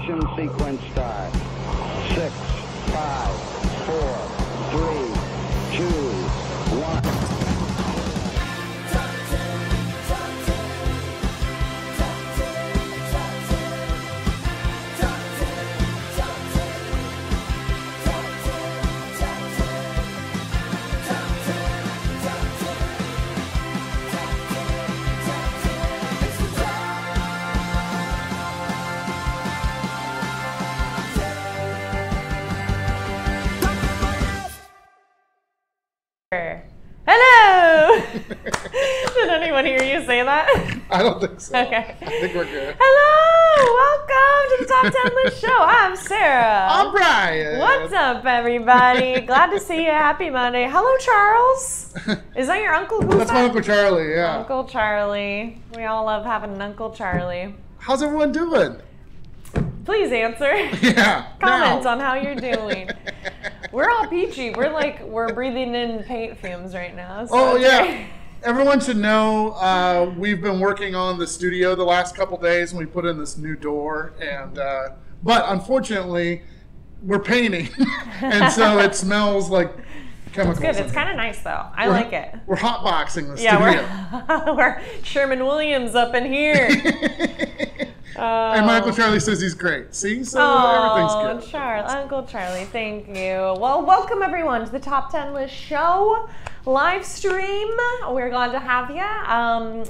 Ignition sequence start. 6, 5, 4, 3, 2, 1. Hello! Did anyone hear you say that? I don't think so. Okay. I think we're good. Hello! Welcome to the Top 10 List Show. I'm Sarah. I'm Brian. What's up, everybody? Glad to see you. Happy Monday. Hello, Charles. Is that your uncle? Who's That's my Uncle Charlie, yeah. Uncle Charlie. We all love having an Uncle Charlie. How's everyone doing? Please answer. Yeah. Comment now. on how you're doing. We're all peachy. We're breathing in paint fumes right now. So Oh, yeah. great. Everyone should know we've been working on the studio the last couple days, and we put in this new door. And but unfortunately, we're painting, and so it smells like chemicals. It's good. It's kind of nice, though. I like it. We're hotboxing the Yeah, we're Sherman Williams up in here. And my Uncle Charlie says he's great. See? So everything's good. Uncle Charlie, thank you. Well, welcome everyone to the Top 10 List Show live stream. We're glad to have you.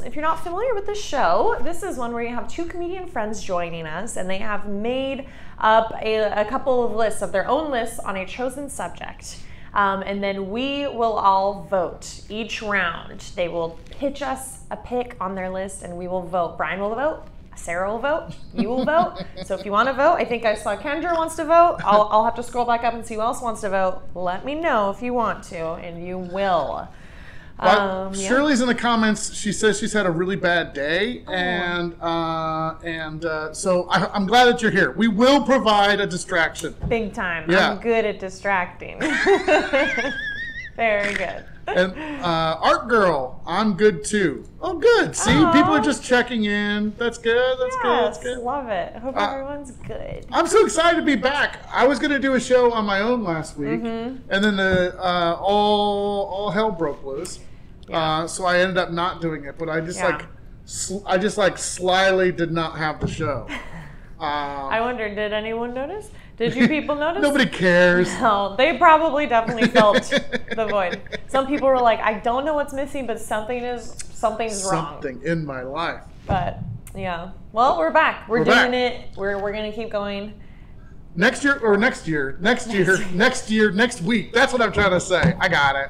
If you're not familiar with the show, this is one where you have two comedian friends joining us, and they have made up a couple of lists of their own lists on a chosen subject. And then we will all vote each round. They will pitch us a pick on their list, and we will vote. Brian will vote. Sarah will vote. You will vote. So if you want to vote, I think I saw Kendra wants to vote. I'll have to scroll back up and see who else wants to vote. Let me know if you want to, and you will. Well, Shirley's in the comments. She says she's had a really bad day, and so I'm glad that you're here. We will provide a distraction. Big time. Yeah. I'm good at distracting. Very good. And Art Girl, I'm good too. Oh, good. See, people are just checking in. That's good. That's good. That's good. Love it. Hope everyone's good. I'm so excited to be back. I was going to do a show on my own last week, and then all hell broke loose. Yeah. So I ended up not doing it. But I just slyly did not have the show. I wonder, did anyone notice? Did you people notice? Nobody cares. No, they probably definitely felt the void. Some people were like, I don't know what's missing, but something's wrong. Something in my life. But yeah. Well, we're back. We're doing back. it. We're gonna keep going. Next year, next week. That's what I'm trying to say. I got it.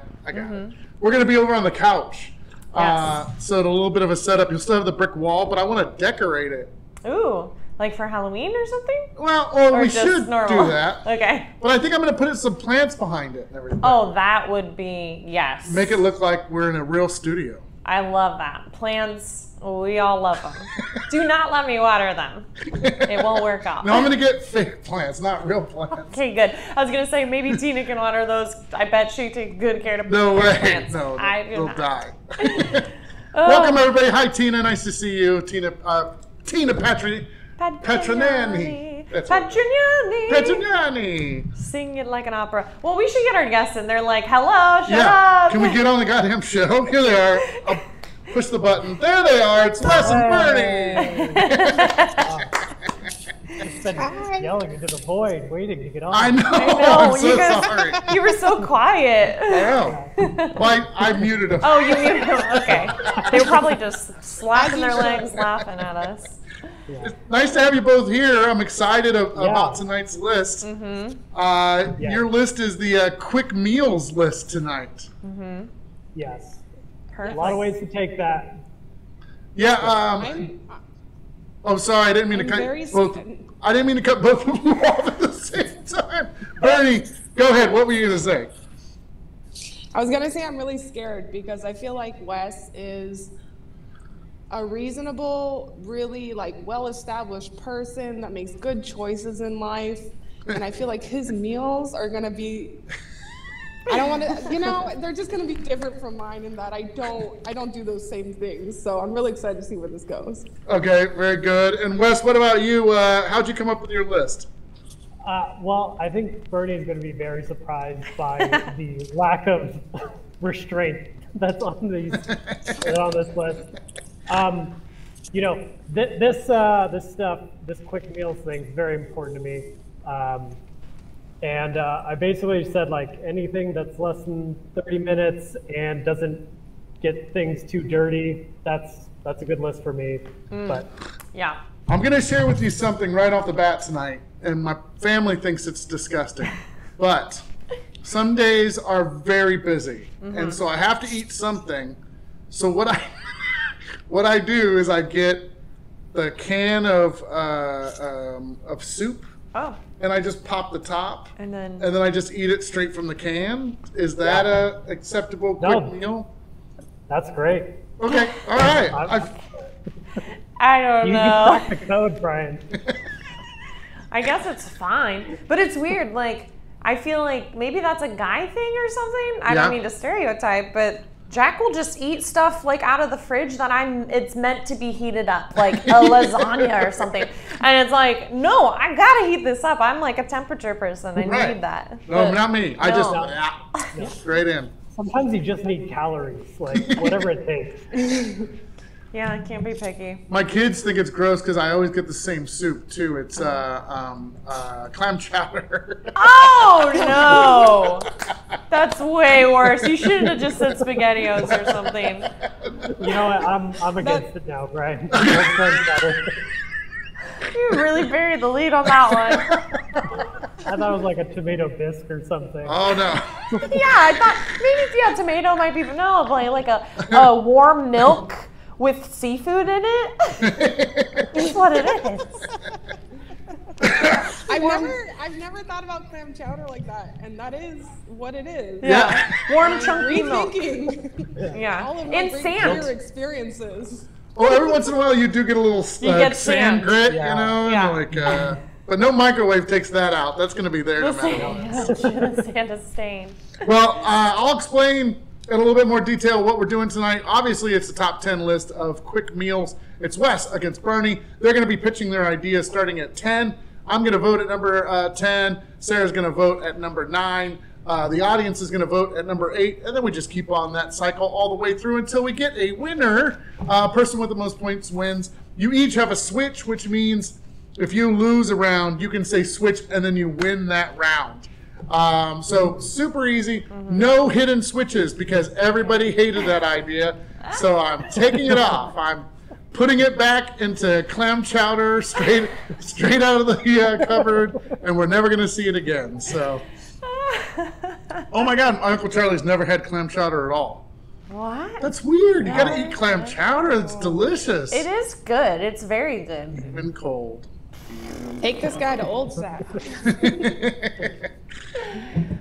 We're going to be over on the couch. Yes. So a little bit of a setup. You'll still have the brick wall, but I want to decorate it. Ooh, like for Halloween or something? Well, Or we just should normal? do that. Okay. But I think I'm going to put some plants behind it and everything. Oh, that would be, yes. Make it look like we're in a real studio. I love that. Plants, we all love them. Do not let me water them. It won't work out. No, I'm going to get fake plants, not real plants. Okay, good. I was going to say maybe Tina can water those. I bet she takes good care of No way. plants. No, they'll die. Oh. Welcome, everybody. Hi, Tina. Nice to see you. Tina Patrignani. That's right. Patrignani. Sing it like an opera. Well, we should get our guests in. They're like, hello, shut Yeah. up. Can we get on the goddamn show? Here they are. I'll push the button. There they are. It's Les and Bernie. Just been yelling into the void, waiting to get on. I know. I'm so sorry. You were so quiet. I know. Well, I muted them. Oh, you muted them. Okay. They were probably just slapping their legs, laughing at us. Yeah. It's nice to have you both here. I'm excited about tonight's list. Your list is the quick meals list tonight. Yes. Perfect. A lot of ways to take that. Yeah. Oh, sorry. I didn't mean to cut both. I didn't mean to cut both of you off at the same time. Bernie, go ahead. What were you going to say? I was going to say I'm really scared because I feel like Wes is a reasonable, really well-established person that makes good choices in life. And I feel like his meals are going to be I don't want to, you know, they're just going to be different from mine in that I don't do those same things. So I'm really excited to see where this goes. Okay, very good. And Wes, what about you? How'd you come up with your list? Well, I think Bernie is going to be very surprised by the lack of restraint that's on this list. You know, this stuff, this quick meals thing is very important to me. And I basically said, like, anything that's less than 30 minutes and doesn't get things too dirty, that's a good list for me. But Yeah. I'm going to share with you something right off the bat tonight, and my family thinks it's disgusting. But some days are very busy, and so I have to eat something. So what I do is I get the can of soup. Oh. And I just pop the top, And then I just eat it straight from the can. Is that a acceptable quick meal? that's great. Okay, all right. I don't You know. cracked the code, Brian. I guess it's fine, but it's weird. Like, I feel like maybe that's a guy thing or something. I Yeah. don't mean to stereotype, but Jack will just eat stuff like out of the fridge that it's meant to be heated up, like a lasagna or something. And it's like, no, I gotta heat this up. I'm like a temperature person. I Right. need that. No, But not me. I just no. straight in. Sometimes you just need calories, like whatever it takes. Yeah, I can't be picky. My kids think it's gross because I always get the same soup too. It's clam chowder. Oh no, that's way worse. You should have just said SpaghettiOs or something. You know what? I'm against it now, Brian. You really buried the lead on that one. I thought it was like a tomato bisque or something. Oh no. Yeah, I thought maybe tomato might be like a warm milk with seafood in it. That's what it is. I've never thought about clam chowder like that, and that is what it is. Yeah. Warm chunky milk. Rethinking Yeah. all of my And great sand. career experiences. Well, every once in a while you do get a little get sand sand. grit, Yeah. you know, Yeah. like. But no microwave takes that out. That's going to be there no matter what. Sand is stained. Well, I'll explain in a little bit more detail what we're doing tonight. Obviously, it's the top 10 list of quick meals. It's Wes against Bernie. They're going to be pitching their ideas starting at 10. I'm going to vote at number 10. Sarah's going to vote at number 9. The audience is going to vote at number 8. And then we just keep on that cycle all the way through until we get a winner. Person with the most points wins. You each have a switch, which means if you lose a round, you can say switch and then you win that round. So super easy. No hidden switches because everybody hated that idea. So I'm taking it off. I'm putting it back into clam chowder straight out of the cupboard, and we're never going to see it again. So, oh my God, my Uncle Charlie's never had clam chowder at all. What? That's weird. You got to eat clam chowder. It's delicious. It is good. It's very good. Even cold. Take this guy to Old Sack.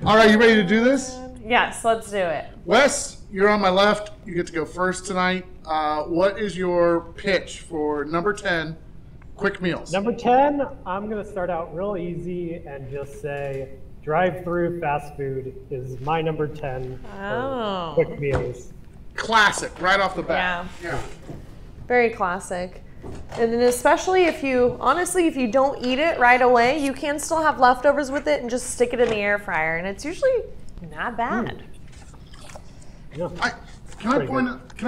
All right, you ready to do this? Yes, let's do it. Wes, you're on my left. You get to go first tonight. What is your pitch for number 10, quick meals? Number 10, I'm going to start out real easy and just say drive-through fast food is my number 10 Oh. for quick meals. Classic, right off the bat. Yeah. Very classic. And then especially if you don't eat it right away, you can still have leftovers with it and just stick it in the air fryer. And it's usually not bad. Yeah. Can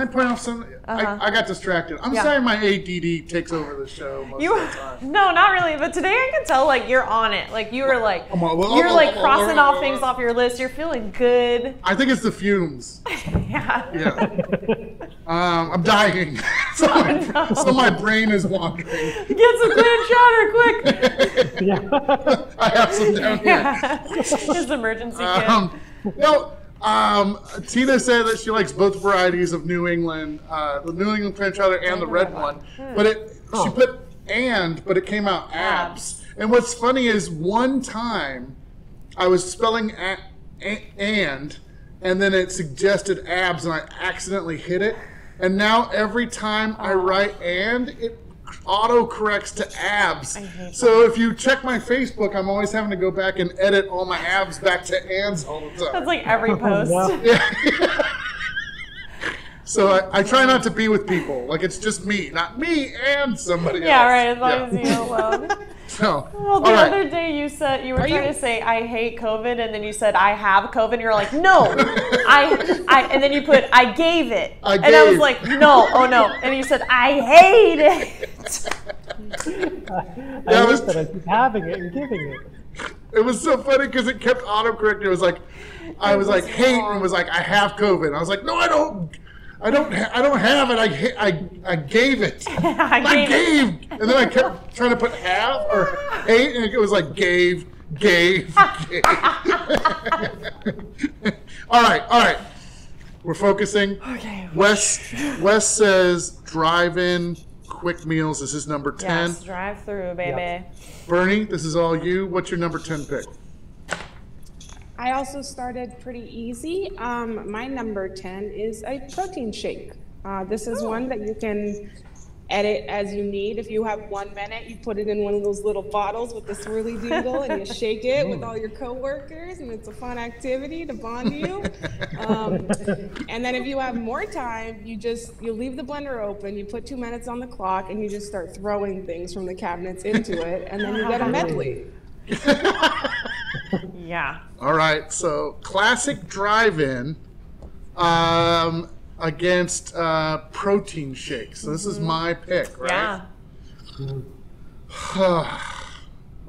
I point out something? I got distracted. I'm Yeah. sorry my ADD takes over the show most of the time. No, not really. But today I can tell like you're on it. Like you were like you're like crossing off things off your list. You're feeling good. I think it's the fumes. Yeah. Yeah. I'm dying. so my brain is wandering. Get some clam chowder quick. Yeah. I have some down here. His emergency kit. No. Tina said that she likes both varieties of New England, the New England clam chowder and the red one. But she put but it came out abs. And what's funny is one time I was spelling and then it suggested abs and I accidentally hit it. And now every time I write it auto-corrects to abs. I hate So if you check my Facebook, I'm always having to go back and edit all my abs back to Anne's all the time. That's like every post. no. Yeah. So I try not to be with people. Like, it's just me. Not me and somebody Yeah, else. right, as long as you alone. So, Well, the all right. other day you said you were trying to say I hate COVID, and then you said I have COVID, and you're like, no, and then you put I gave it, and I was gave. like, no, oh no, and you said I hate it. I was- hate that I keep having it and giving it. It was so funny because it kept autocorrecting. It was like, I was like, hate, and it was like, I have COVID. And I was like, no, I don't have it. I gave it. I gave. And then I kept trying to put have or hate, and it was like gave. All right. We're focusing. Okay. Wes says drive-in quick meals. This is number 10. Yes, drive through, baby. Yep. Bernie, this is all you. What's your number 10 pick? I also started pretty easy. My number 10 is a protein shake. This is one that you can edit as you need. If you have 1 minute, you put it in one of those little bottles with the swirly dingle and you shake it with all your coworkers, and it's a fun activity to bond you. And then if you have more time, you leave the blender open, you put 2 minutes on the clock, and you just start throwing things from the cabinets into it, and then you get a medley. Yeah. All right, so classic drive-in against protein shakes. So this is my pick, right? Yeah.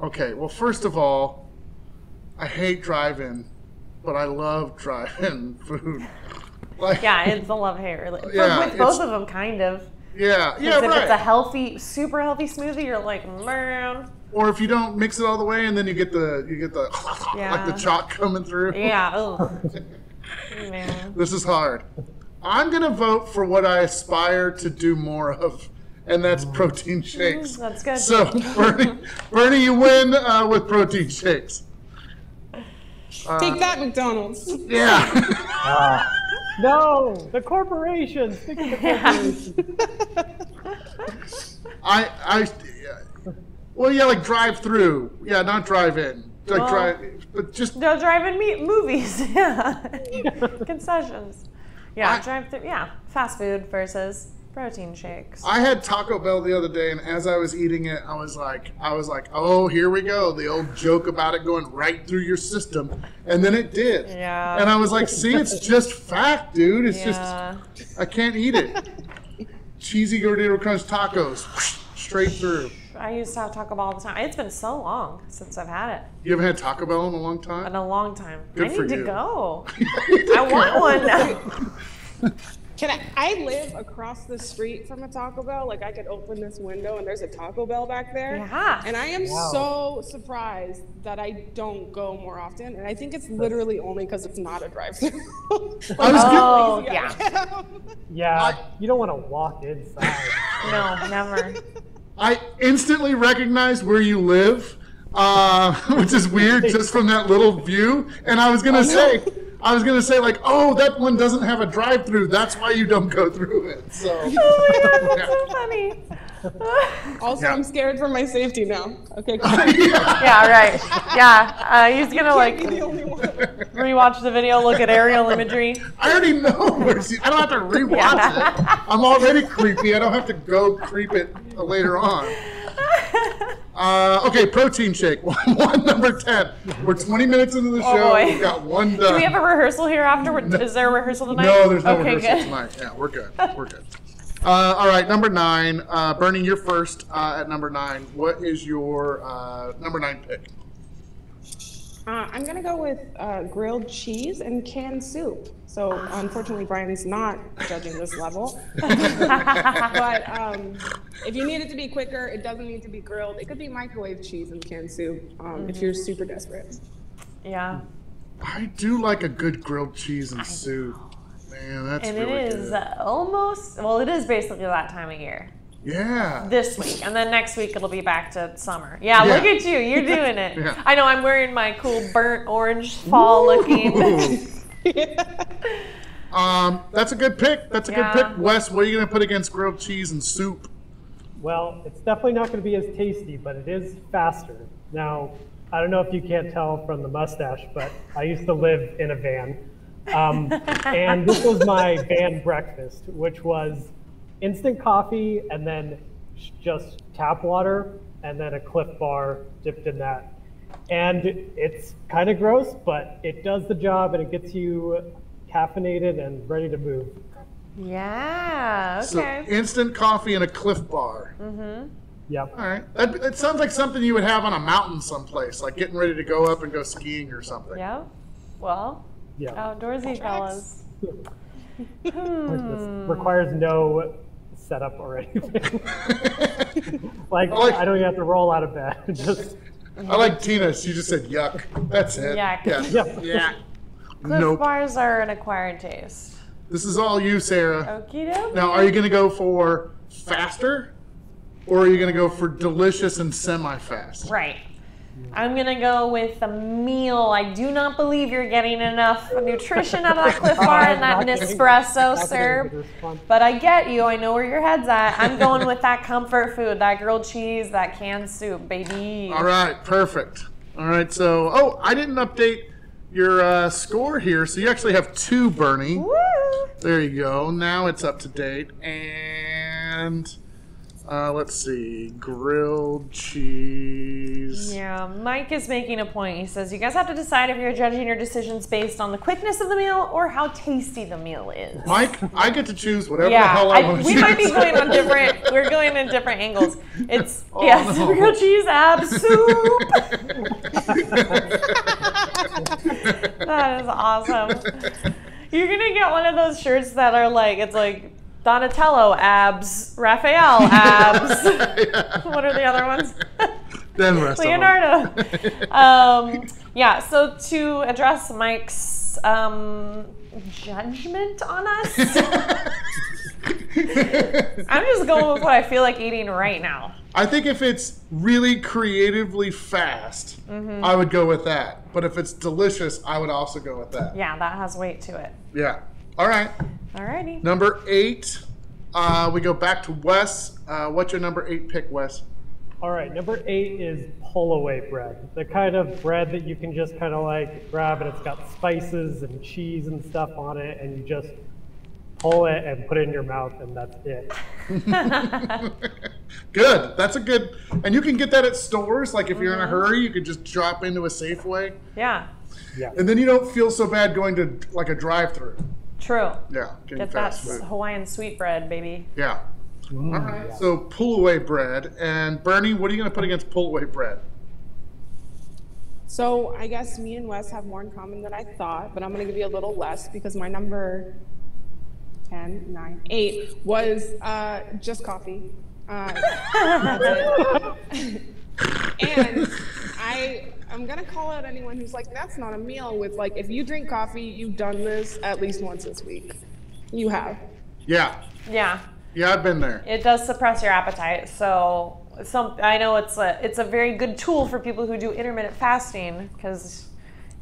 Okay, well, first of all, I hate drive-in, but I love drive-in food. Like, Yeah, it's a love-hate relationship. Yeah, With both it's- of them, kind of. yeah, Because if right. it's a healthy, super healthy smoothie, you're like, man. Or if you don't mix it all the way, and then you get the Yeah. like the chalk coming through. Yeah, ugh. Man. This is hard. I'm gonna vote for what I aspire to do more of, and that's protein shakes. That's good. So, Bernie, you win with protein shakes. Take that, McDonald's. Yeah. No, the corporations. Think of the corporations. Well, yeah, like drive through. Yeah, not drive in. Like Well, drive, but just No, drive-in movies. Yeah. Concessions. Yeah, I- drive-through. Yeah, fast food versus protein shakes. I had Taco Bell the other day, and as I was eating it, I was like, oh, here we go. The old joke about it going right through your system, and then it did. Yeah. And I was like, see, it's just fat, dude. It's Yeah. just, I can't eat it. Cheesy Gordito Crunch tacos, straight through. I used to have Taco Bell all the time. It's been so long since I've had it. You haven't had Taco Bell in a long time? In a long time. Good I for need to you. go. I want one now. I live across the street from a Taco Bell. Like, I could open this window and there's a Taco Bell back there. Yeah. And I am Wow. so surprised that I don't go more often. And I think it's literally only because it's not a drive-thru. Oh, yeah. Yeah, you don't want to walk inside. No, never. I instantly recognized where you live, which is weird just from that little view. And I was gonna say, like, oh, that one doesn't have a drive-through. That's why you don't go through it. So, Oh my god, that's so funny. Also, Yeah. I'm scared for my safety now. Okay, cool. Yeah, right. Yeah, he's gonna like Can't be the only one. rewatch the video, look at aerial imagery. I already know where she. I don't have to rewatch it. I'm already creepy. I don't have to go creep it later on. Okay, protein shake. One number 10. We're 20 minutes into the Oh, show. boy. We've got one done. Do we have a rehearsal here afterward? Is there a rehearsal tonight? No, there's no okay, rehearsal good. tonight. Yeah, we're good. We're good. All right, number 9. Bernie, you're first at number 9. What is your number 9 pick? I'm gonna go with grilled cheese and canned soup. So unfortunately, Brian's not judging this level. But if you need it to be quicker, it doesn't need to be grilled. It could be microwave cheese and canned soup if you're super desperate. Yeah, I do like a good grilled cheese and soup. Man, that's and really it is good. almost, well, it is basically that time of year. Yeah. This week, and then next week it'll be back to summer. Yeah, Yeah. look at you, you're doing it. Yeah. I know, I'm wearing my cool burnt orange fall looking. That's a good pick. That's a Yeah. good pick. Wes, what are you going to put against grilled cheese and soup? Well, it's definitely not going to be as tasty, but it is faster. Now, I don't know if you can't tell from the mustache, but I used to live in a van. And this was my van breakfast, which was instant coffee and then just tap water and then a Cliff Bar dipped in that. And it's kind of gross, but it does the job and it gets you caffeinated and ready to move. Yeah, So okay. instant coffee and a Cliff Bar. Yep. All right. It sounds like something you would have on a mountain someplace, like getting ready to go up and go skiing or something. Yeah. Well, Yeah. outdoorsy fellas. This requires no setup or anything. Like, I don't even have to roll out of bed. Just I like Tina. She just said yuck. That's it. Yuck. Yeah. yeah. Cliff Nope. Bars are an acquired taste. This is all you, Sarah. Okie dokie. Now, are you going to go for faster, or are you going to go for delicious and semi-fast? Right. I'm gonna go with a meal. I do not believe you're getting enough nutrition out of that Cliff Bar and that Nespresso, sir. But I get you. I know where your head's at. I'm going with that comfort food, that grilled cheese, that canned soup, baby. All right, perfect. All right, so, I didn't update your score here, so you actually have 2, Bernie. Woo! There you go. Now it's up to date. And let's see, grilled cheese. Yeah, Mike is making a point. He says, you guys have to decide if you're judging your decisions based on the quickness of the meal or how tasty the meal is. Mike, I get to choose whatever the hell I want to we choose. might be going on different, we're going in different angles. It's, Oh, yes, no. grilled cheese, ab soup. That is awesome. You're gonna get one of those shirts that are like, it's like Donatello abs, Raphael abs. What are the other ones? Then the rest Leonardo. Of them. Yeah, so to address Mike's judgment on us, I'm just going with what I feel like eating right now. I think if it's really creatively fast, I would go with that. But if it's delicious, I would also go with that. Yeah, that has weight to it. Yeah. All right. Alrighty. Number 8, we go back to Wes. What's your number 8 pick, Wes? All right, number 8 is Pullaway bread. The kind of bread that you can just kind of like grab and it's got spices and cheese and stuff on it and you just pull it and put it in your mouth and that's it. Good. That's a good, and you can get that at stores. Like if you're in a hurry, you could just drop into a Safeway. Yeah, Yeah. And then you don't feel so bad going to like a drive-through. true. Yeah. Getting Get that fast food. Hawaiian sweetbread, baby. Yeah. All right. Yeah. So Pullaway bread. And Bernie, what are you going to put against Pullaway bread? So I guess me and Wes have more in common than I thought, but I'm going to give you a little less because my number 10, 9, 8 was just coffee. That's it. And I'm going to call out anyone who's like, that's not a meal with like, if you drink coffee, you've done this at least once this week. You have. Yeah. Yeah, Yeah, I've been there. it does suppress your appetite. So I know it's a very good tool for people who do intermittent fasting because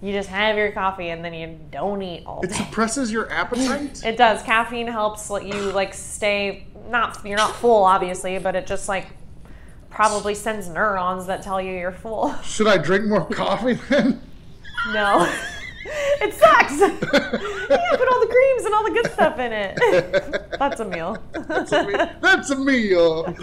you just have your coffee and then you don't eat all It day. suppresses your appetite? It does. Caffeine helps let you like stay you're not full obviously, but it just like probably sends neurons that tell you you're full. Should I drink more coffee then? No. It sucks. You put all the creams and all the good stuff in it. That's a meal. That's a meal.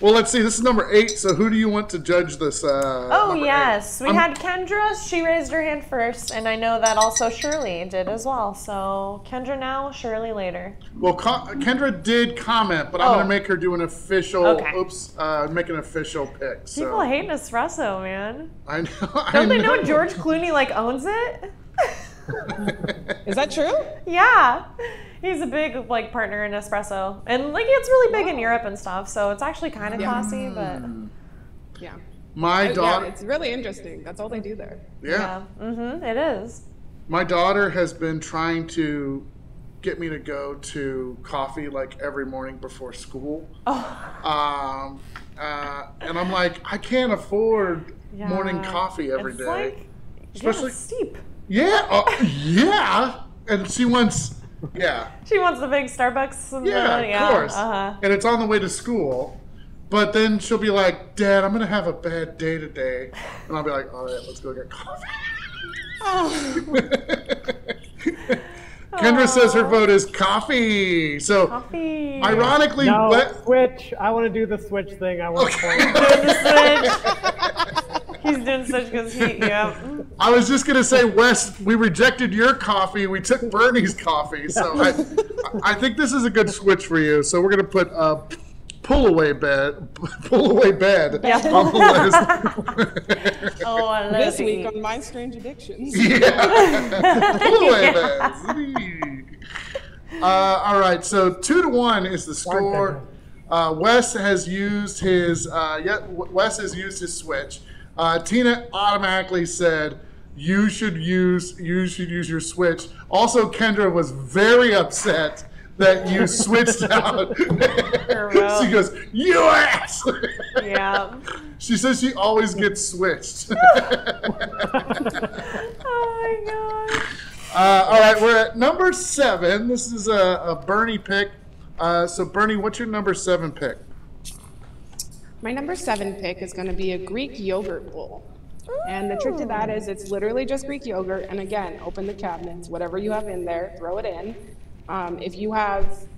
Well, let's see. This is number 8. So who do you want to judge this? Oh, number yes. 8? We had Kendra. She raised her hand first, and I know that also Shirley did as well. So Kendra now, Shirley later. Well, Kendra did comment, but I'm going to make her do an official. Okay. Make an official pick. So. People hate Nespresso, man. I know. Don't they know George Clooney like owns it? Is that true? Yeah. He's a big like partner in Nespresso, and like it's really big in Europe and stuff. So it's actually kind of classy, but Yeah. My daughter. Yeah, it's really interesting. That's all they do there. Yeah. it is. My daughter has been trying to get me to go to coffee like every morning before school. Oh. And I'm like, I can't afford Yeah. morning coffee every It's day. like, Especially- it's steep. Yeah, yeah. And she wants Yeah. She wants the big Starbucks. Yeah, of course. Uh-huh. And it's on the way to school. But then she'll be like, Dad, I'm going to have a bad day today. And I'll be like, all right, let's go get coffee. Kendra says her vote is coffee. So, Coffee. ironically, No, switch. I want to do the switch thing. I want to point. Doing the switch. He's doing switch because I was just going to say, Wes, we rejected your coffee. We took Bernie's coffee. So I think this is a good switch for you. So we're going to put Pullaway bed Yeah. on the list. Oh, I love This to week eat. on My Strange Addictions. Yeah. Pullaway beds. All right, so 2-1 is the score. Wes has used his switch. Tina automatically said you should use your switch. Also, Kendra was very upset that you switched out. She goes, you ass! Yeah. She says she always gets switched. Oh my god. All right, we're at number 7. This is a Bernie pick. So Bernie, what's your number 7 pick? My number 7 pick is going to be a Greek yogurt bowl. And the trick to that is it's literally just Greek yogurt. And again, open the cabinets, whatever you have in there, throw it in. If you have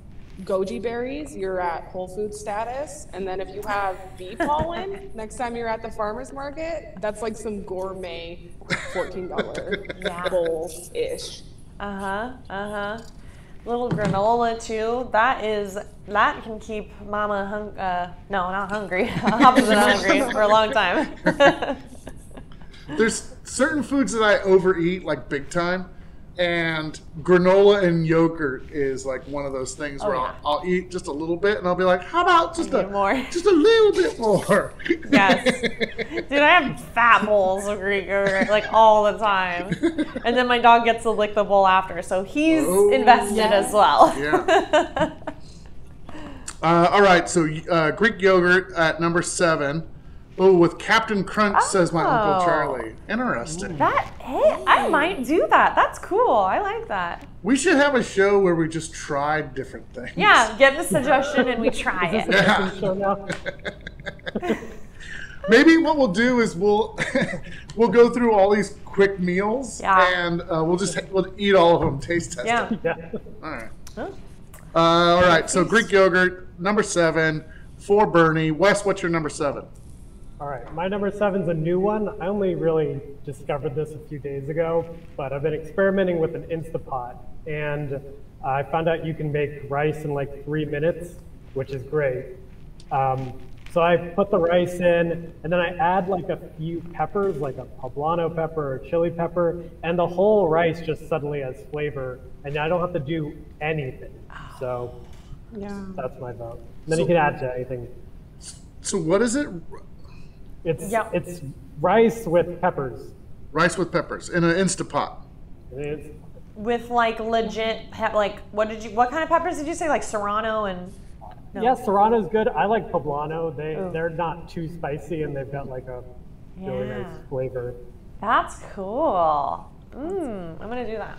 goji berries, you're at Whole Foods status. And then if you have bee pollen, next time you're at the farmer's market, that's like some gourmet $14 bowl-ish. Little granola too. That can keep Mama not hungry. Opposite hungry for a long time. There's certain foods that I overeat like big time, and granola and yogurt is like one of those things where I'll eat just a little bit, and I'll be like, how about just a little bit more? Yes. Dude, I have fat bowls of Greek yogurt like all the time. And then my dog gets to lick the bowl after, so he's invested as well. Yeah. All right, so Greek yogurt at number 7. Oh, with Captain Crunch, says my Uncle Charlie. Interesting. I might do that. That's cool. I like that. We should have a show where we just try different things. Yeah, get the suggestion and we try it. Yeah. Show now. Maybe what we'll do is we'll go through all these quick meals and we'll eat all of them, taste test them. Yeah. All right. All right. So Greek yogurt, number 7 for Bernie. Wes, what's your number 7? All right, my number 7's a new one. I only really discovered this a few days ago, but I've been experimenting with an Instapot, and I found out you can make rice in like 3 minutes, which is great. So I put the rice in, and then I add like a few peppers, like a poblano pepper or chili pepper, and the whole rice just suddenly has flavor, and I don't have to do anything. So that's my vote. And then you can add to anything. So what is it? It's rice with peppers. Rice with peppers in an Instapot. With like legit what kind of peppers did you say? Like Serrano and Yeah, Serrano's good. I like poblano. They're not too spicy and they've got like a really nice flavor. That's cool. I'm gonna do that.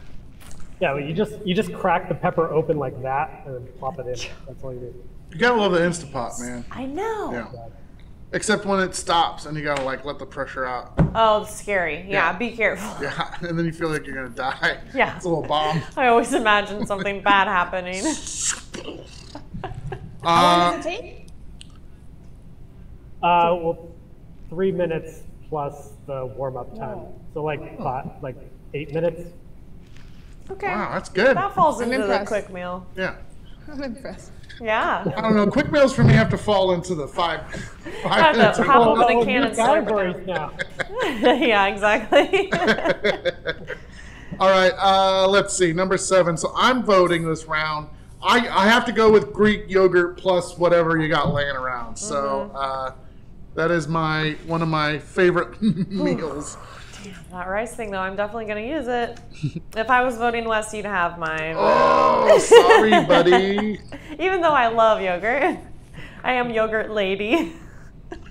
Yeah, well, you just crack the pepper open like that and then plop it in. That's all you do. You gotta love the Instapot, man. I know. Yeah. Except when it stops and you gotta like let the pressure out. Oh, it's scary. Yeah, be careful. Yeah, and then you feel like you're gonna die. Yeah. It's a little bomb. I always imagine something bad happening. How long does it take? Well, 3 minutes plus the warm-up time. So like 8 minutes. Okay. Wow, that's good. That falls into the impressed. quick meal. Yeah. I'm impressed. Yeah. I don't know. Quick meals for me have to fall into the 5 Have minutes. to or pop more. open a can and slurp categories now. it. Yeah, exactly. All right, let's see. Number 7. So I'm voting this round. I have to go with Greek yogurt plus whatever you got laying around. So that is one of my favorite meals. Damn, that rice thing though, I'm definitely gonna use it. If I was voting West, you'd have mine. Oh, sorry, buddy. Even though I love yogurt, I am yogurt lady.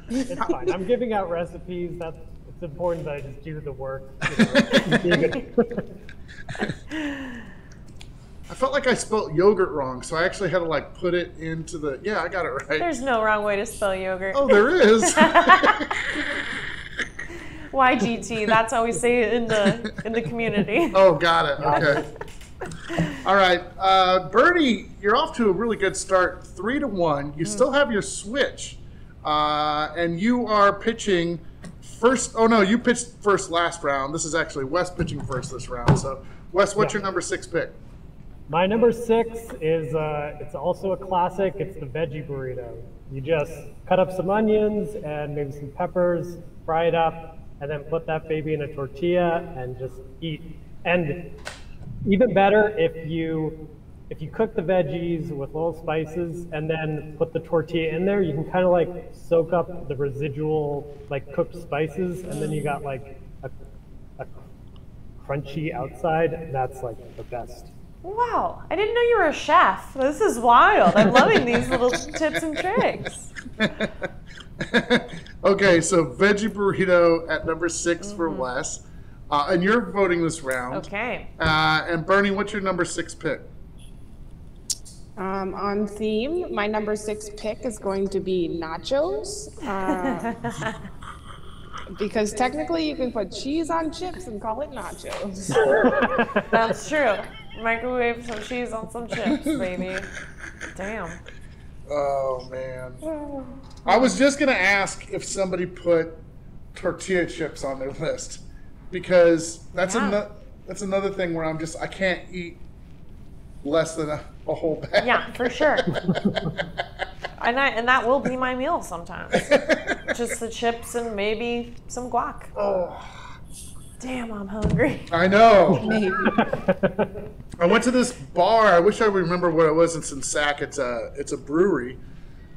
It's fine. I'm giving out recipes. It's important that I just do the work. You know, I felt like I spelled yogurt wrong, so I actually had to like put it into the. Yeah, I got it right. There's no wrong way to spell yogurt. Oh, there is. YGT. That's how we say it in the community. Oh, got it. Okay. All right, Bernie, you're off to a really good start, 3-1. You still have your switch, and you are pitching first. Oh no, you pitched first last round. This is actually Wes pitching first this round. So, Wes, what's your number 6 pick? My number 6 is, it's also a classic. It's the Veggie Burrito. You just cut up some onions and maybe some peppers, fry it up, and then put that baby in a tortilla and just eat. And even better if you cook the veggies with little spices and then put the tortilla in there, you can kind of like soak up the residual like cooked spices, and then you got like a crunchy outside. That's like the best. Wow, I didn't know you were a chef. This is wild. I'm loving these little tips and tricks. Okay, so Veggie Burrito at number 6 for Wes. And you're voting this round. Okay. And Bernie, what's your number 6 pick? On theme, my number 6 pick is going to be nachos. Because technically you can put cheese on chips and call it nachos. That's true. Microwave some cheese on some chips, baby. Damn. Oh, man. I was just going to ask if somebody put tortilla chips on their list. Because that's another thing where I can't eat less than a whole bag. Yeah, for sure. and that will be my meal sometimes. Just the chips and maybe some guac. Oh. Damn, I'm hungry. I know. I went to this bar. I wish I would remember what it was. It's in Sac. It's a brewery,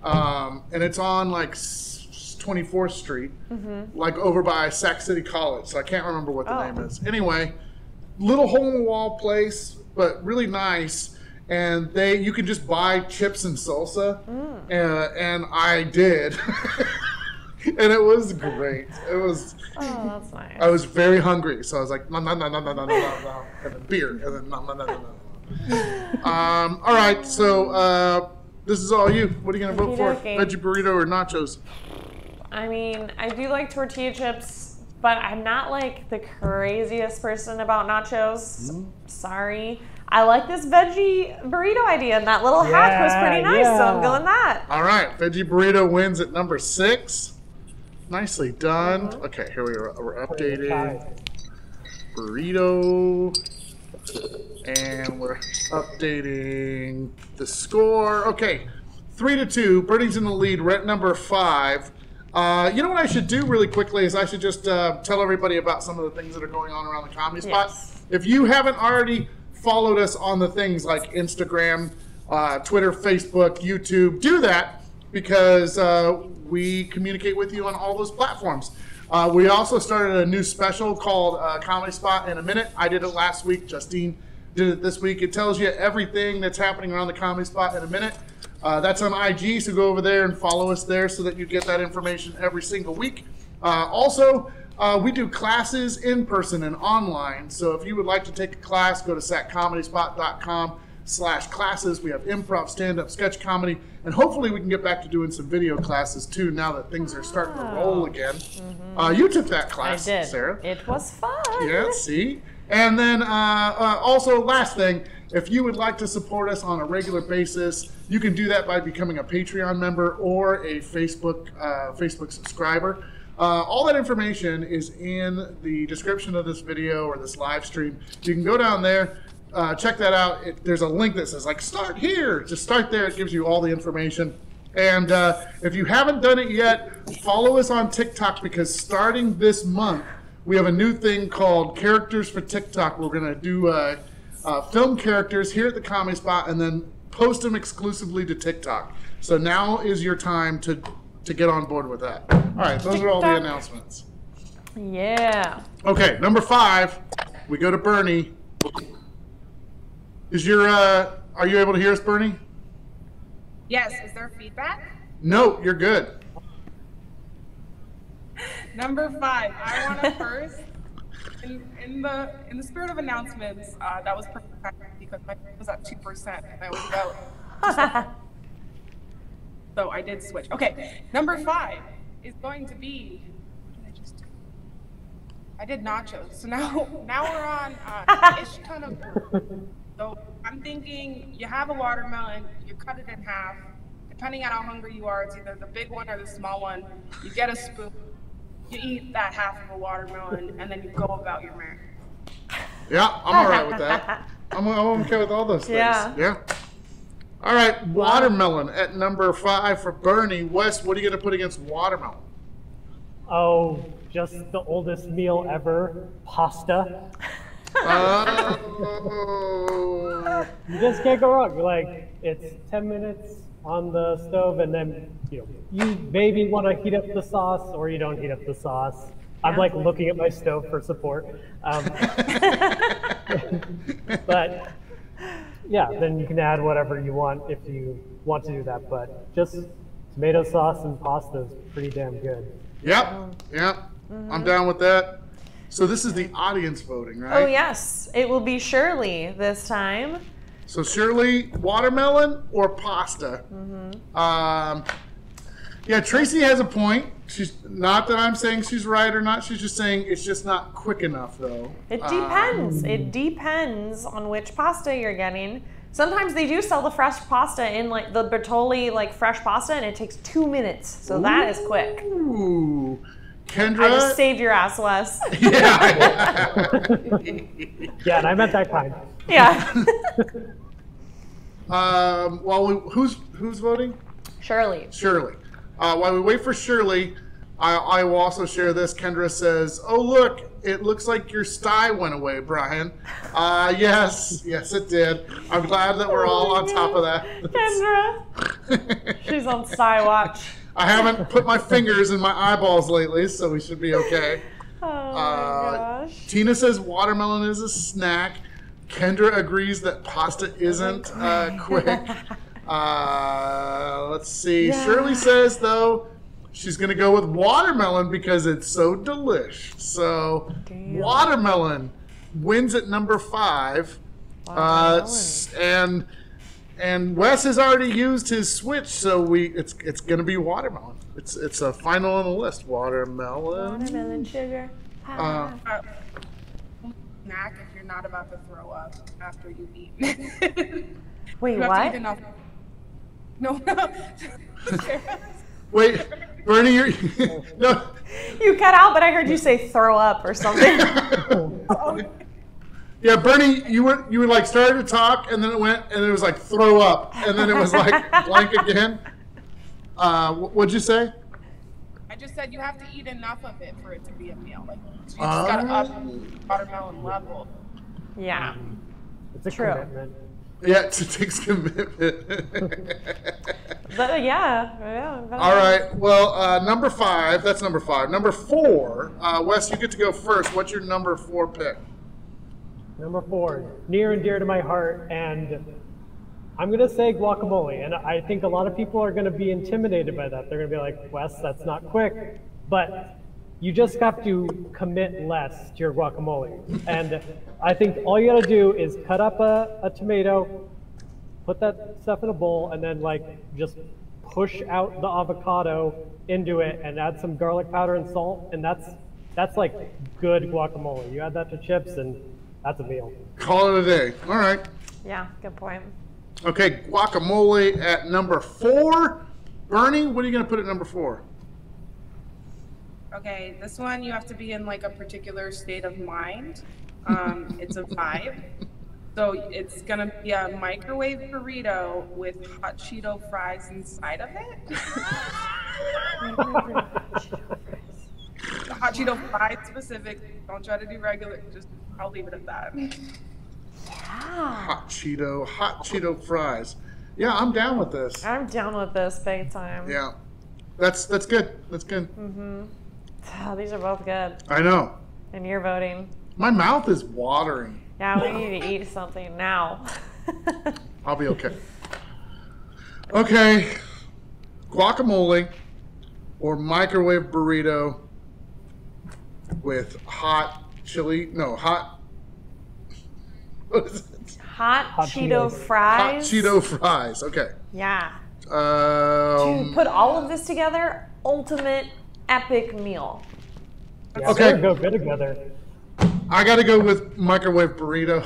and it's on like 24th Street, like over by Sac City College. So I can't remember what the name is. Anyway, little hole-in-the-wall place, but really nice. And you can just buy chips and salsa, and I did. And it was great. It was. Oh, that's nice. I was very hungry, so I was like, no, and then beer, and then no. All right, so this is all you. What are you gonna vote for? Veggie burrito or nachos? I mean, I do like tortilla chips, but I'm not like the craziest person about nachos. Sorry. I like this veggie burrito idea, and that little hack was pretty nice, so I'm going that. All right, veggie burrito wins at number 6. Nicely done. Okay, here we are. We're updating burrito, and we're updating the score. Okay, 3-2. Bernie's in the lead. We're at number 5. You know what I should do really quickly is I should just tell everybody about some of the things that are going on around the Comedy Spot. If you haven't already followed us on the things like Instagram, Twitter, Facebook, YouTube, do that because we communicate with you on all those platforms. We also started a new special called Comedy Spot in a Minute. I did it last week. Justine did it this week. It tells you everything that's happening around the Comedy Spot in a minute. That's on IG, so go over there and follow us there so that you get that information every single week. Also, we do classes in person and online. So if you would like to take a class, go to saccomedyspot.com/classes. We have improv, stand-up, sketch comedy, and hopefully we can get back to doing some video classes too now that things are starting to roll again. You took that class, I did. Sarah. It was fun. Yeah, see? And then also, last thing, if you would like to support us on a regular basis, you can do that by becoming a Patreon member or a Facebook subscriber. All that information is in the description of this video or this live stream. You can go down there, check that out. There's a link that says, like, start here. Just start there. It gives you all the information. And if you haven't done it yet, follow us on TikTok because starting this month, we have a new thing called Characters for TikTok. We're going to do film characters here at the Comedy Spot and then post them exclusively to TikTok. So now is your time to get on board with that. All right, those are all the announcements. Yeah. Okay, number 5, we go to Bernie. Are you able to hear us, Bernie? Yes, is there feedback? No, you're good. Number 5, I want to first in the spirit of announcements, that was perfect because my was at 2% and I was about. So I did switch. Okay, number 5 is going to be. I did nachos, so now we're on ish ton of. So I'm thinking you have a watermelon, you cut it in half. Depending on how hungry you are, it's either the big one or the small one. You get a spoon, you eat that half of a watermelon, and then you go about your merry. Yeah, I'm all right with that. I'm okay with all those things. Yeah. All right, watermelon at number 5 for Bernie. Wes, what are you going to put against watermelon? Oh, just the oldest meal ever, pasta. Oh. You just can't go wrong. Like, it's 10 minutes on the stove, and then you maybe want to heat up the sauce, or you don't heat up the sauce. I'm like looking at my stove for support. But yeah, then you can add whatever you want if you want to do that. But just tomato sauce and pasta is pretty damn good. Yep. I'm down with that. So this is the audience voting, right? Oh, yes. It will be Shirley this time. So Shirley, watermelon or pasta? Yeah, Tracy has a point. She's not that I'm saying she's right or not. She's just saying it's just not quick enough, though. It depends. It depends on which pasta you're getting. Sometimes they do sell the fresh pasta in like the Bertolli fresh pasta, and it takes 2 minutes. So that is quick. Ooh. Kendra? I just saved your ass, Wes. Yeah. Yeah, and I meant that kind. Yeah. Who's voting? Shirley. Shirley. While we wait for Shirley, I will also share this. Kendra says, "Oh look, it looks like your sty went away, Brian." Yes, it did. I'm glad that we're all on top of that. Kendra. She's on sty watch. I haven't put my fingers in my eyeballs lately, so we should be okay. Oh my gosh. Tina says watermelon is a snack. Kendra agrees that pasta isn't quick. Let's see. Yeah. Shirley says, though, she's going to go with watermelon because it's so delish. So, watermelon wins at number 5. And Wes has already used his switch, so it's going to be watermelon. It's a final on the list. Watermelon. Watermelon sugar. Snack if you're not about to throw up after you eat. Wait, you have what? to eat enough. No. Wait, Bernie, you're no. You cut out, but I heard you say throw up or something. Yeah, Bernie, you were like started to talk, and then it went, and it was like throw up, and then it was like blank again. What'd you say? I just said you have to eat enough of it for it to be a meal. Like you just gotta up watermelon level. Yeah, It's a true. commitment. Yeah, it takes commitment. But yeah. All right. Well, number 5. That's number 5. Number 4. Wes, you get to go first. What's your number 4 pick? Number 4, near and dear to my heart, and I'm going to say guacamole. And I think a lot of people are going to be intimidated by that. They're going to be like, Wes, that's not quick. But you just have to commit less to your guacamole. And I think all you got to do is cut up a tomato, put that stuff in a bowl, and then just push out the avocado into it and add some garlic powder and salt. And that's like good guacamole. You add that to chips and that's a meal. Call it a day. All right. Yeah, good point. Okay, guacamole at number 4. Bernie, what are you going to put at number 4? Okay, this one you have to be in like a particular state of mind. It's a vibe. So it's gonna be a microwave burrito with hot Cheeto fries inside of it. The hot Cheeto fries specific. Don't try to do regular. Just I'll leave it at that. Yeah. Hot Cheeto fries. Yeah, I'm down with this. I'm down with this big time. Yeah, that's good. That's good. Oh, these are both good. I know. And you're voting. My mouth is watering. Yeah, we need to eat something now. I'll be okay. Okay, guacamole or microwave burrito with hot chili. No, hot. What is it? Hot Cheeto Cheetos. Hot fries. Cheeto fries. Okay. Yeah. Um, Put all of this together, ultimate epic meal. Yeah, Okay. they go good together. I got to go with microwave burrito.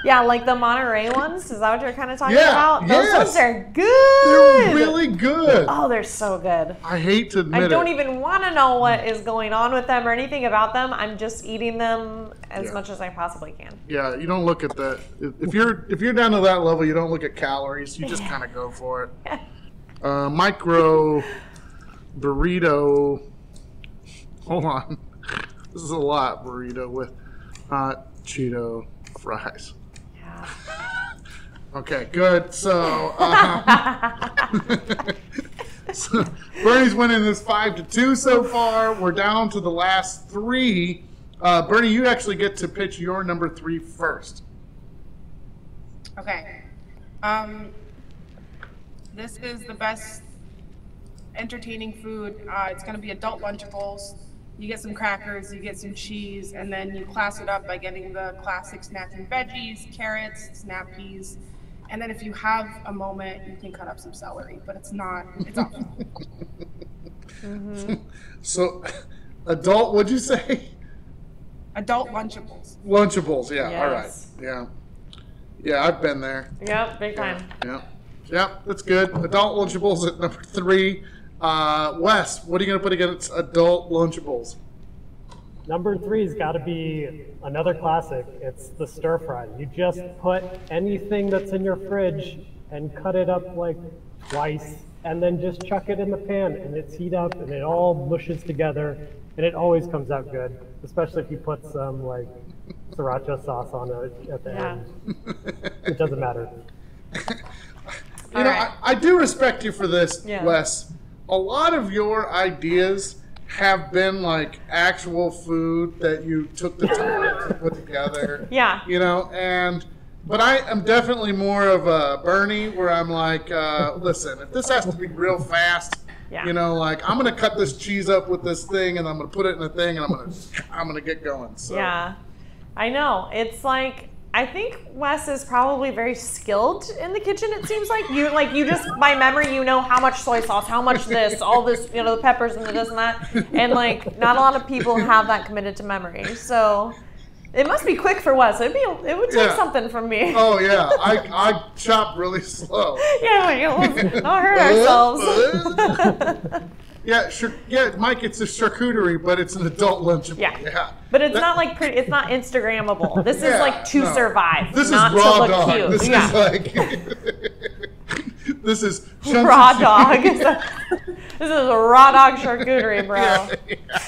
Yeah, like the Monterey ones. Is that what you're kind of talking Yeah, about? Those yes. ones are good. They're really good. Oh, they're so good. I hate to admit I don't it. even want to know what is going on with them or anything about them. I'm just eating them as Yeah. much as I possibly can. Yeah, you don't look at that. If you're down to that level, you don't look at calories. You just kind of go for it. Micro burrito. Hold on. This is a lot burrito with hot Cheeto fries. Yeah. Okay, good. So, so Bernie's winning this 5-2 so far. We're down to the last 3. Bernie, you actually get to pitch your number 3 first. Okay. This is the best entertaining food. It's going to be adult Lunchables. You get some crackers, you get some cheese, and then you class it up by getting the classic snacking veggies, carrots, snap peas. And then if you have a moment, you can cut up some celery, but it's optional. So, adult, what'd you say? Adult Lunchables. Lunchables, yeah, all right. Yes. Yeah. Yeah, I've been there. Yep, big time. Yeah. Yep, that's good. Adult Lunchables at number 3. Wes, what are you going to put against adult Lunchables? Number 3's got to be another classic. It's the stir fry. You just put anything that's in your fridge and cut it up like twice, and then just chuck it in the pan, and it's heat up, and it all mushes together, and it always comes out good, especially if you put some like sriracha sauce on it at the Yeah. end. It doesn't matter. You know, I do respect you for this, Yeah. Wes. A lot of your ideas have been like actual food that you took the time to put together. Yeah. You know, but I am definitely more of a Bernie where I'm like, listen, if this has to be real fast, Yeah. you know, like I'm gonna cut this cheese up with this thing and I'm gonna put it in a thing and I'm gonna get going. So Yeah, I know. It's like, I think Wes is probably very skilled in the kitchen. It seems like you just by memory, you know how much soy sauce, how much this, all this, you know, the peppers and the this and that, and like not a lot of people have that committed to memory. So it must be quick for Wes. It would take Yeah. something from me. Oh yeah, I chop really slow. Yeah, like, let's not hurt ourselves. Yeah, sure. Yeah, Mike, it's a charcuterie, but it's an adult lunchable. Yeah. But it's not like pretty. It's not Instagrammable. This is Yeah, like to no. survive, This not is raw to look dog. cute. This Yeah. is like this is chunks Raw of dog. This is a raw dog charcuterie, bro. Yeah, yeah.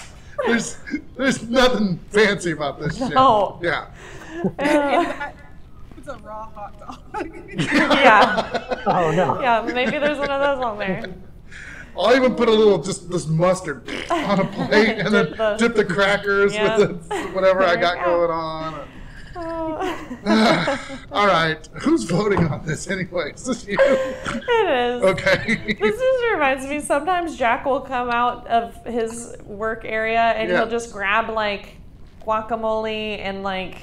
There's nothing fancy about this shit. No. Yeah. It's a raw hot dog. Yeah. Oh no. Yeah, maybe there's one of those on there. I'll even put a little just this mustard on a plate and then dip the crackers Yeah. with the whatever I There you got go. going on. Oh. All right, who's voting on this anyway? Is this you? It is. Okay. This just reminds me, sometimes Jack will come out of his work area and Yeah. he'll just grab like guacamole and like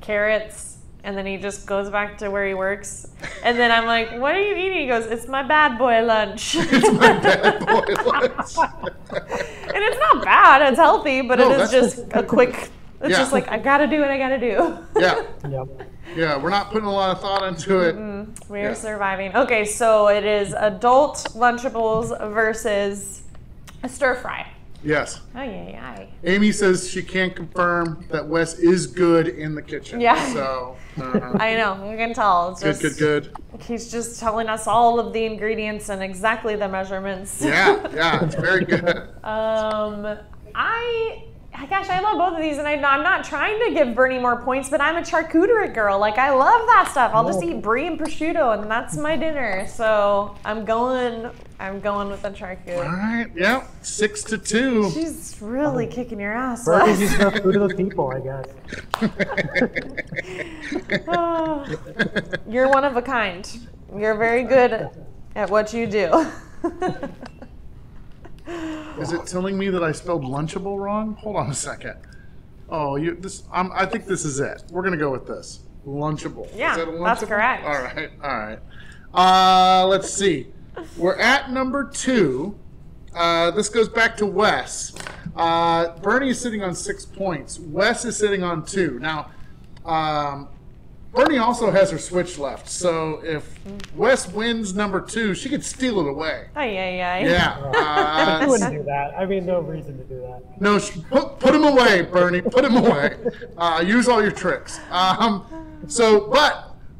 carrots, and then he just goes back to where he works. And then I'm like, what are you eating? He goes, it's my bad boy lunch. It's my bad boy lunch. And it's not bad, it's healthy, but No, it is that's- just a quick, it's Yeah. just like, I gotta do what I gotta do. Yeah, Yep. yeah, we're not putting a lot of thought into it. We're Yeah. surviving. Okay, so it is adult Lunchables versus a stir fry. Yes. Oh, yeah. Amy says she can't confirm that Wes is good in the kitchen. Yeah. So, I know, you can tell. It's good, just, good. He's just telling us all of the ingredients and exactly the measurements. Yeah, it's very good. Gosh, I love both of these, and I'm not trying to give Bernie more points, but I'm a charcuterie girl. Like, I love that stuff. I'll just eat brie and prosciutto, and that's my dinner. So I'm going with the All charcuterie. right, yeah, 6-2. She's really kicking your ass. Burgers Les. is the food of the people, I guess. Oh, you're one of a kind. You're very good at what you do. Is it telling me that I spelled Lunchable wrong? Hold on a second. Oh, I think this is it. We're gonna go with this. Lunchable. Yeah, Is that a Lunchable? that's correct. All right. Let's see. We're at number 2. This goes back to Wes. Bernie is sitting on 6 points. Wes is sitting on 2. Now, Bernie also has her switch left. So if Wes wins number 2, she could steal it away. Yeah. Yeah. I wouldn't do that. I mean, no reason to do that. No, put him away, Bernie. Put him away. Use all your tricks.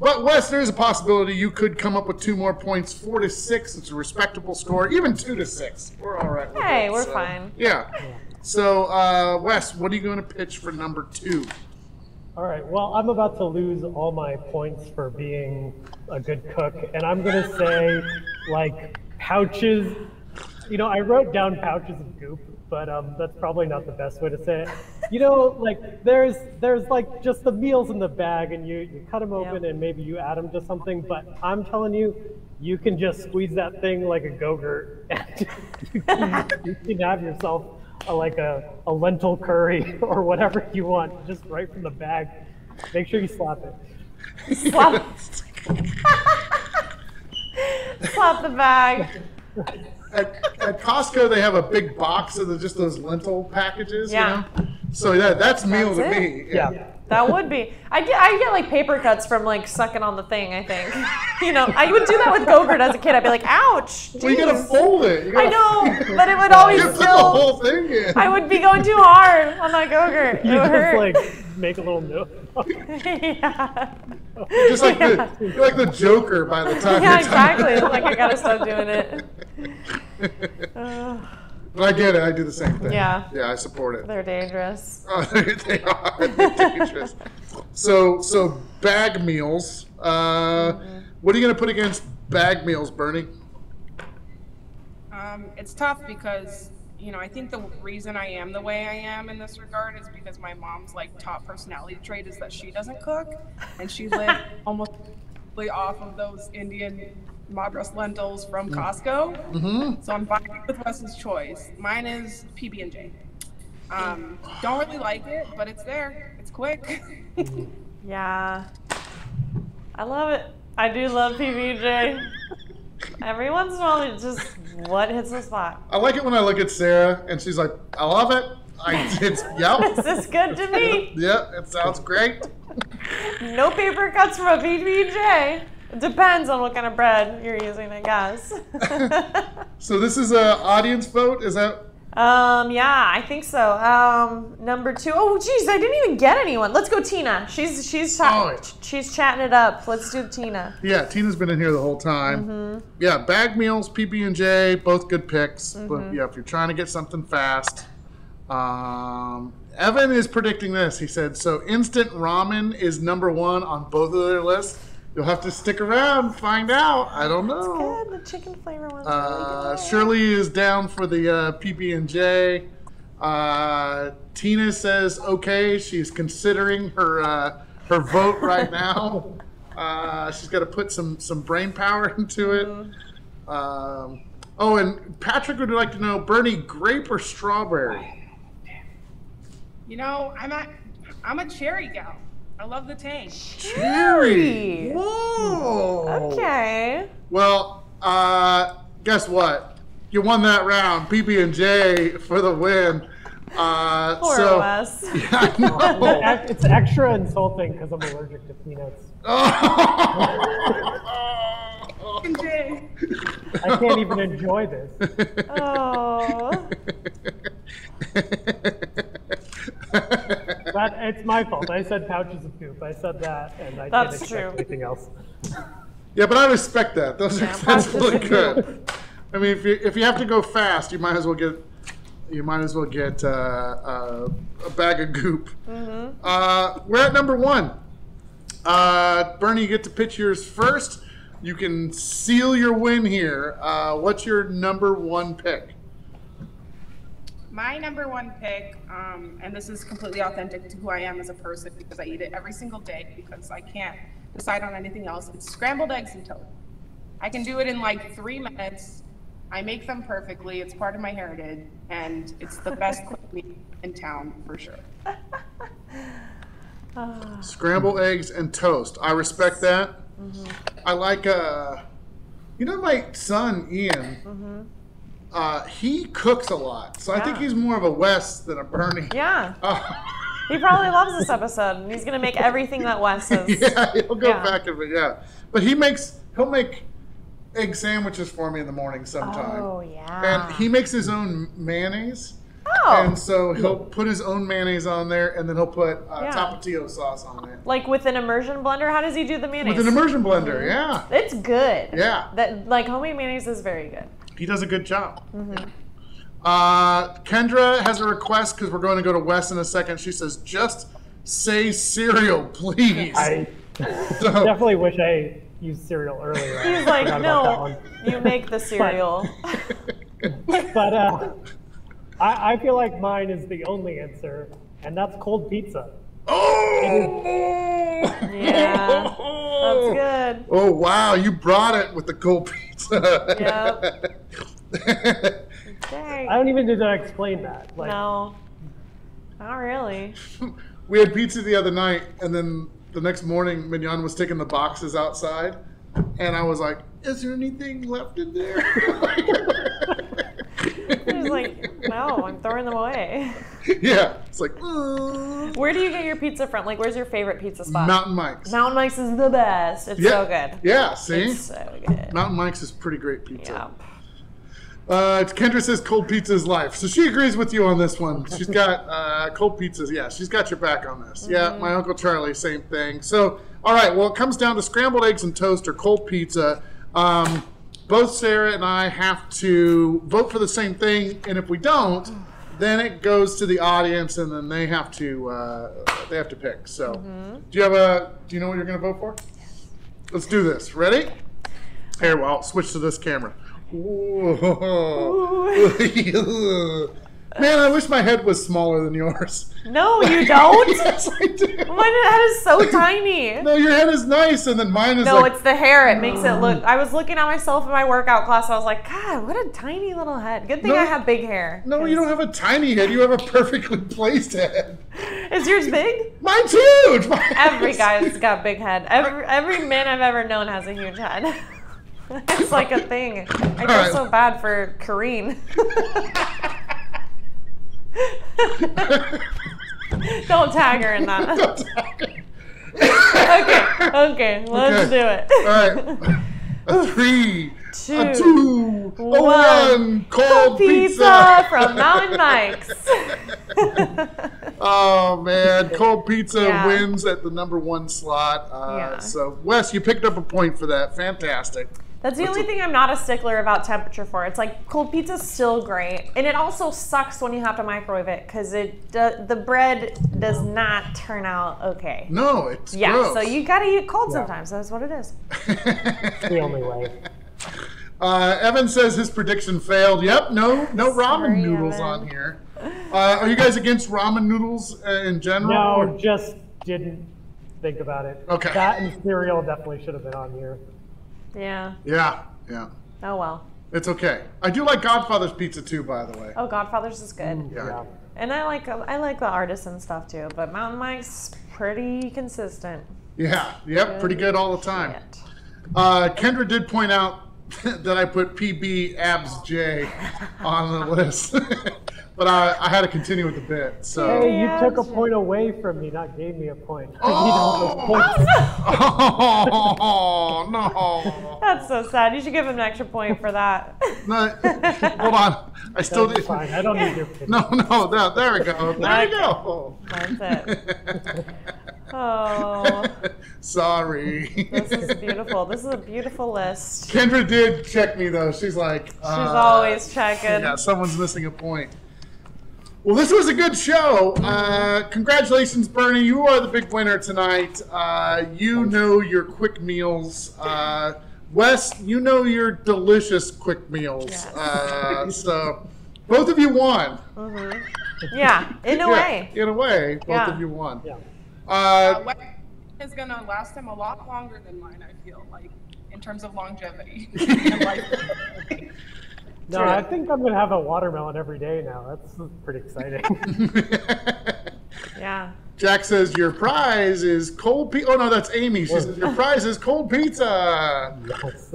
But Wes, there is a possibility you could come up with 2 more points. 4 to 6, it's a respectable score. Even 2 to 6, we're all right with Hey, it. we're fine. Yeah. So, Wes, what are you going to pitch for number 2? All right, well, I'm about to lose all my points for being a good cook, and I'm going to say, like, pouches. You know, I wrote down pouches of goop, but that's probably not the best way to say it. You know, like, there's like, just the meals in the bag, and you cut them open, and maybe you add them to something, but I'm telling you, you can just squeeze that thing like a Go-Gurt, and you can have yourself a lentil curry or whatever you want, just right from the bag. Make sure you slap it. Slap the bag. At Costco, they have a big box of just those lentil packages. Yeah. You know? So that's meal to it? me. Yeah. That would be. I get like paper cuts from like sucking on the thing, I think. You know, I would do that with Go-Gurt as a kid. I'd be like, ouch. Well, you gotta fold it. I know, but it would always You put the still. whole thing in. I would be going too hard on that Go-Gurt. It You would just hurt. like make a little note. Yeah. Just like you're like the Joker by the time. Yeah, you're done. exactly. Like I gotta stop doing it. But I get it. I do the same thing. Yeah. Yeah, I support it. They're dangerous. They are. They're dangerous. So bag meals. What are you going to put against bag meals, Bernie? It's tough because, you know, I think the reason I am the way I am in this regard is because my mom's like top personality trait is that she doesn't cook, and she lived almost off of those Indian Madras lentils from Costco. Mm-hmm. So I'm vibing with Wes's choice. Mine is PB&J. Don't really like it, but it's there. It's quick. Yeah. I love it. I do love PB&J. Every once in a while, it's just what hits the spot. I like it when I look at Sarah and she's like, I love it. Yep. This is good to me. Yep, it sounds great. No paper cuts from a PB&J. It depends on what kind of bread you're using, I guess. So this is a audience vote, is that? Yeah, I think so. Number 2. Oh, geez, I didn't even get anyone. Let's go, Tina. She's chatting it up. Let's do Tina. Yeah, Tina's been in here the whole time. Yeah, bag meals, PB&J, both good picks. But yeah, if you're trying to get something fast. Evan is predicting this. He said, so instant ramen is number 1 on both of their lists. You'll have to stick around and find out. I don't know. Good. The chicken flavor one's really good. Shirley is down for the PB&J. Tina says okay. She's considering her vote right now. She's got to put some brain power into it. Oh, and Patrick would like to know, Bernie, grape or strawberry? You know, I'm a cherry gal. I love the tang. Cherry. Whoa. Okay. Well, guess what? You won that round. PB&J for the win. Poor Wes. Yeah, I know. It's extra insulting because I'm allergic to peanuts. Jay. I can't even enjoy this. Oh. But it's my fault. I said pouches of goop. I said that, and I That's didn't expect true. anything else. Yeah, but I respect that. That's really good. I mean, if you have to go fast, you might as well get a bag of goop. We're at number 1. Bernie, you get to pitch yours first. You can seal your win here. What's your number 1 pick? My number 1 pick, and this is completely authentic to who I am as a person because I eat it every single day because I can't decide on anything else. It's scrambled eggs and toast. I can do it in like 3 minutes. I make them perfectly. It's part of my heritage, and it's the best quick meal in town for sure. Scrambled eggs and toast. I respect that. I like, my son, Ian, he cooks a lot. So I think he's more of a Wes than a Bernie. Yeah. He probably loves this episode, and he's going to make everything that Wes is. Yeah, he'll go back and But he'll make egg sandwiches for me in the morning sometime. Oh, yeah. And he makes his own mayonnaise. Oh. And so he'll put his own mayonnaise on there, and then he'll put Tapatio sauce on it. Like with an immersion blender? How does he do the mayonnaise? With an immersion blender, yeah. It's good. Yeah. Homemade mayonnaise is very good. He does a good job. Kendra has a request because we're going to go to Wes in a second. She says, just say cereal, please. I definitely wish I used cereal earlier. He's like, no, you make the cereal. But I feel like mine is the only answer, and that's cold pizza. Oh! Yeah, that's good. Oh, wow, you brought it with the cold pizza. Yep. Dang. I don't even need to explain that. No, not really. We had pizza the other night, and then the next morning, Mignon was taking the boxes outside, and I was like, is there anything left in there? He was like, no, I'm throwing them away. Yeah, it's like, Where do you get your pizza from? Like, where's your favorite pizza spot? Mountain Mike's. Mountain Mike's is the best. It's so good. Yeah, see? It's so good. Mountain Mike's is pretty great pizza. Yep. Kendra says cold pizza is life. So she agrees with you on this one. She's got cold pizzas. Yeah, she's got your back on this. Yeah, my Uncle Charlie, same thing. So, all right, well, it comes down to scrambled eggs and toast or cold pizza. Both Sarah and I have to vote for the same thing, and if we don't, then it goes to the audience, and then they have to pick. So, do you know what you're going to vote for? Let's do this. Ready? Here, well, I'll switch to this camera. Man, I wish my head was smaller than yours. No, you don't. Yes, I do. My head is so tiny. No, your head is nice, and then mine is No, like... it's the hair. It makes it look... I was looking at myself in my workout class. I was like, God, what a tiny little head. Good thing I have big hair. No, you don't have a tiny head. You have a perfectly placed head. Is yours big? Mine's huge. Every guy's got a big head. Every man I've ever known has a huge head. It's like a thing. I feel so bad for Kareen. Don't tag her in that. Okay, let's do it. All right. A 3, Two, a 2, a 1. Cold pizza from Mountain Mike's. Oh man, cold pizza wins at the #1 slot. So Wes, you picked up a point for that. Fantastic. That's the only thing I'm not a stickler about temperature for. It's like cold pizza's still great, and it also sucks when you have to microwave it because the bread does not turn out okay. No, it's gross. So you gotta eat it cold sometimes. That's what it is. The only way. Evan says his prediction failed. Yep, no ramen noodles Evan. on here. Are you guys against ramen noodles in general? No, just didn't think about it. Okay. That and cereal definitely should have been on here. Yeah. Yeah. Oh well. It's okay. I do like Godfather's pizza too, by the way. Oh, Godfather's is good. Yeah. And I like the artisan stuff too, but Mountain Mike's pretty consistent. Yeah. Yep. Pretty good all the time. Shit. Kendra did point out that I put PB abs J on the list, but I had to continue with the bit. So. Hey, you took a point away from me, not gave me a point. Oh no! That's so sad. You should give him an extra point for that. No, hold on. I still That's did. fine. I don't need your opinion. No, there we go. There we go. That's it. Oh. Sorry. This is beautiful. This is a beautiful list. Kendra did check me though. She's like, She's always checking. Yeah, someone's missing a point. Well, this was a good show. Congratulations, Bernie. You are the big winner tonight. You know your quick meals. Wes, you know your delicious quick meals. Yes. So both of you won. Mm-hmm. Yeah, in a way. In a way, both of you won. Yeah. Wes is gonna last him a lot longer than mine, I feel like, in terms of longevity. And life. No, I think I'm going to have a watermelon every day now. That's pretty exciting. Yeah. Jack says your prize is cold pizza. Oh no, that's Amy. She says your prize is cold pizza. Yes.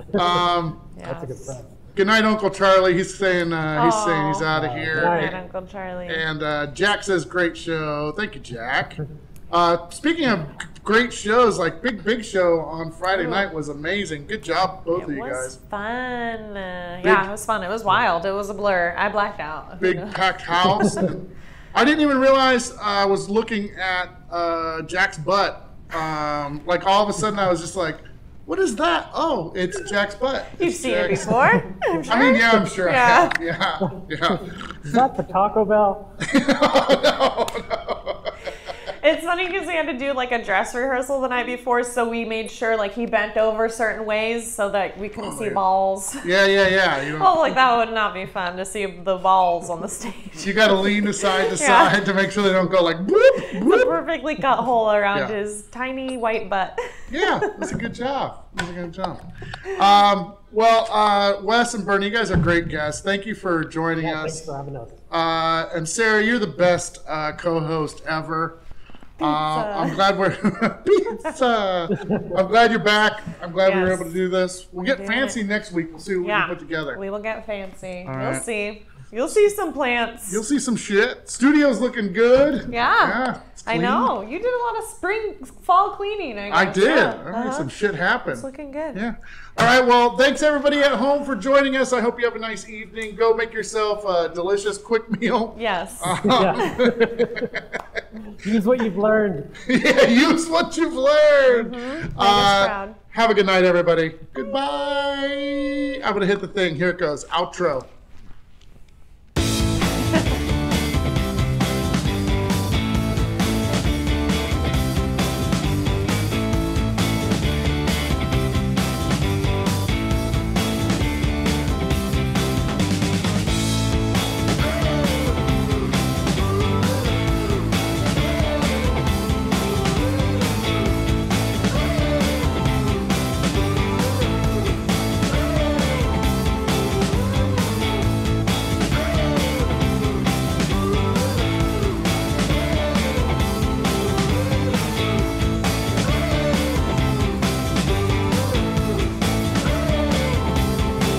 That's a good prize. Good night, Uncle Charlie. He's saying he's out of here. Good night, Uncle Charlie. And Jack says great show. Thank you, Jack. Speaking of great shows, like Big Show on Friday night was amazing. Good job, both of you guys. It was fun. Yeah, it was fun. It was wild. It was a blur. I blacked out. Big packed house. I didn't even realize I was looking at Jack's butt. Like all of a sudden I was just like, what is that? Oh, it's Jack's butt. You've seen it before? I'm sure. I mean, yeah, I'm sure I have. Yeah. Is that the Taco Bell? No. It's funny because we had to do like a dress rehearsal the night before, so we made sure like he bent over certain ways so that we couldn't see balls. Yeah. You know, Oh, like that would not be fun to see the balls on the stage. you got to lean side to side to make sure they don't go like boop, It's a boop. perfectly cut hole around Yeah. his tiny white butt. Yeah, that's a good job. That's a good job. Wes and Bernie, you guys are great guests. Thank you for joining Thanks us. for having us. And Sarah, you're the best co-host ever. I'm glad we're pizza. I'm glad you're back. I'm glad we were able to do this. We'll get fancy next week. We'll see what we can put together. We will get fancy. All You'll right. see. You'll see some plants. You'll see some shit. Studio's looking good. Yeah. It's I clean. know. You did a lot of fall cleaning, I guess. I did. Yeah. All right, some shit happened. It's looking good. Yeah. All right. Well, thanks everybody at home for joining us. I hope you have a nice evening. Go make yourself a delicious quick meal. Yes. Yeah. Use what you've learned. Yeah, use what you've learned. Make us proud. Have a good night, everybody. Goodbye. I'm going to hit the thing. Here it goes. Outro.